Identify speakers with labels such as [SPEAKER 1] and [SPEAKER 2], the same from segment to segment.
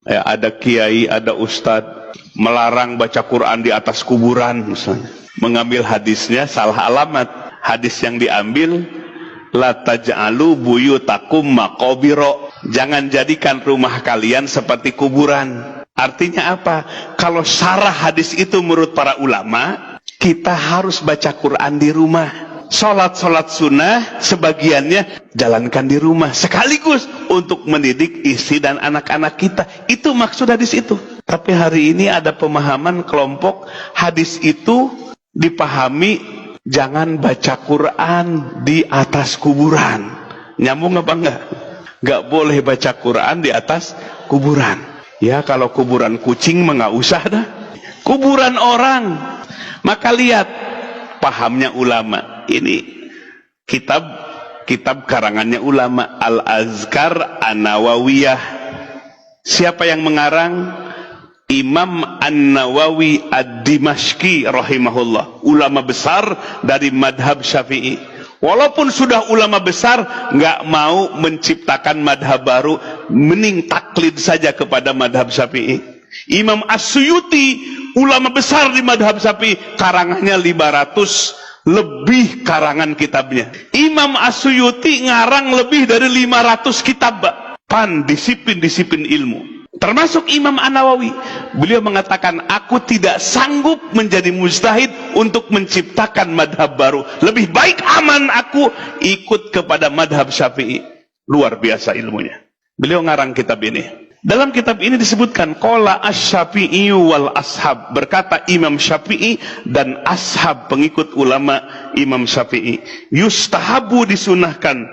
[SPEAKER 1] Ada kiai, ada ustadz melarang baca Quran di atas kuburan misalnya. Mengambil hadisnya salah alamat. Hadis yang diambil, la taj'alu buyutakum maqabiro. Jangan jadikan rumah kalian seperti kuburan. Artinya apa? Kalau syarah hadis itu menurut para ulama, kita harus baca Quran di rumah. Sholat sunnah sebagiannya jalankan di rumah, sekaligus untuk mendidik istri dan anak-anak kita. Itu maksud hadis itu. Tapi hari ini ada pemahaman kelompok hadis itu dipahami jangan baca Quran di atas kuburan. Nyambung apa enggak? Enggak boleh baca Quran di atas kuburan. Ya, kalau kuburan kucing mah enggak usah dah. Kuburan orang. Maka lihat pahamnya ulama. Ini kitab karangannya ulama, Al-Azkar An-Nawawiyah. Siapa yang mengarang? Imam An-Nawawi Ad-Dimashqi rahimahullah, ulama besar dari madhab Syafi'i. Walaupun sudah ulama besar, nggak mau menciptakan madhab baru, mending taklid saja kepada madhab Syafi'i. Imam As-Suyuti, ulama besar di madhab Syafi'i, karangannya 500 lebih karangan kitabnya. Imam As-Suyuti ngarang lebih dari 500 kitab, disiplin ilmu. Termasuk Imam An-Nawawi. Beliau mengatakan, aku tidak sanggup menjadi mujtahid untuk menciptakan madhab baru. Lebih baik aman aku ikut kepada madhab Syafi'i. Luar biasa ilmunya. Beliau ngarang kitab ini. Dalam kitab ini disebutkan qala asy-Syafi'i wal ashab, berkata Imam Syafi'i dan ashab pengikut ulama Imam Syafi'i, yustahabu disunahkan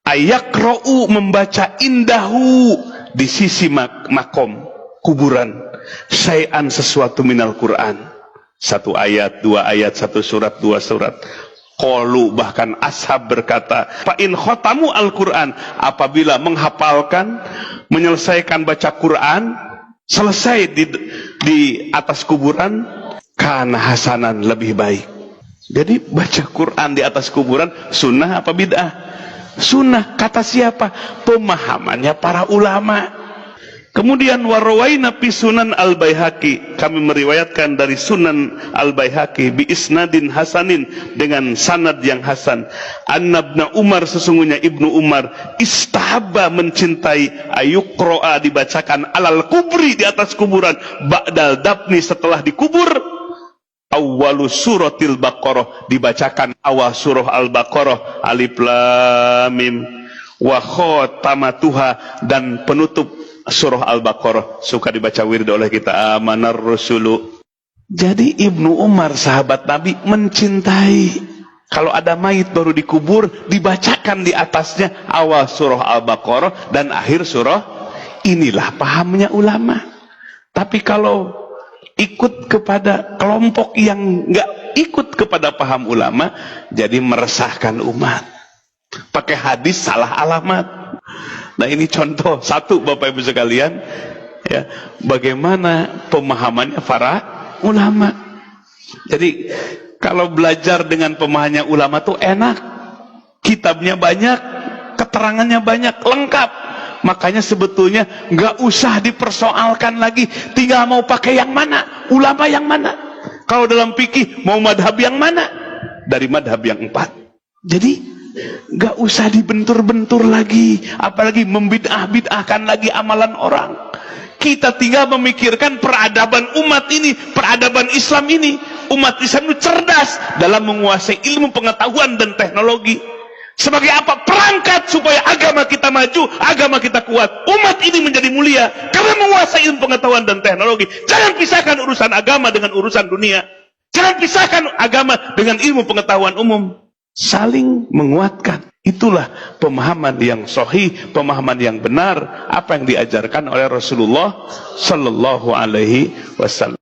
[SPEAKER 1] ayakra'u membaca indahu di sisi makom kuburan syai'an sesuatu minal Quran, satu ayat, dua ayat, satu surat, dua surat. Qalu, bahkan ashab berkata, fa in khotamu al-Quran, apabila menghafalkan, menyelesaikan baca Quran, selesai di atas kuburan, kana hasanan, lebih baik. Jadi baca Quran di atas kuburan sunnah apa bid'ah? Sunnah. Kata siapa? Pemahamannya para ulama. Kemudian warawaina fi Sunan Al-Baihaqi, kami meriwayatkan dari Sunan Al-Baihaqi bi isnadin hasanin, dengan sanad yang hasan, anna Ibnu Umar, sesungguhnya Ibnu Umar istahabba, mencintai, ayuqro'a, dibacakan, alal kubri, di atas kuburan, ba'dal dafni, setelah dikubur, awwalu suratil Baqarah, dibacakan awal surah Al-Baqarah, alif lam mim, wa khatamatuha, dan penutup surah Al-Baqarah. Suka dibaca wirid oleh kita, amanar rasulu. Jadi Ibnu Umar sahabat Nabi mencintai, kalau ada mayit baru dikubur, dibacakan di atasnya awal surah Al-Baqarah dan akhir surah. Inilah pahamnya ulama. Tapi kalau ikut kepada kelompok yang nggak ikut kepada paham ulama, jadi meresahkan umat. Pakai hadis salah alamat. Nah, ini contoh satu, Bapak Ibu sekalian, ya, bagaimana pemahamannya para ulama. Jadi kalau belajar dengan pemahamannya ulama tuh enak, kitabnya banyak, keterangannya banyak, lengkap. Makanya sebetulnya nggak usah dipersoalkan lagi, tinggal mau pakai yang mana, ulama yang mana. Kalau dalam fikih mau madhab yang mana, dari madhab yang 4. Jadi gak usah dibentur-bentur lagi, apalagi membid'ah-bid'ahkan lagi amalan orang. Kita tinggal memikirkan peradaban umat ini, peradaban Islam ini. Umat Islam itu cerdas dalam menguasai ilmu pengetahuan dan teknologi. Sebagai apa? Perangkat supaya agama kita maju, agama kita kuat. Umat ini menjadi mulia karena menguasai ilmu pengetahuan dan teknologi. Jangan pisahkan urusan agama dengan urusan dunia. Jangan pisahkan agama dengan ilmu pengetahuan umum. Saling menguatkan. Itulah pemahaman yang sahih, pemahaman yang benar, apa yang diajarkan oleh Rasulullah sallallahu alaihi wasallam.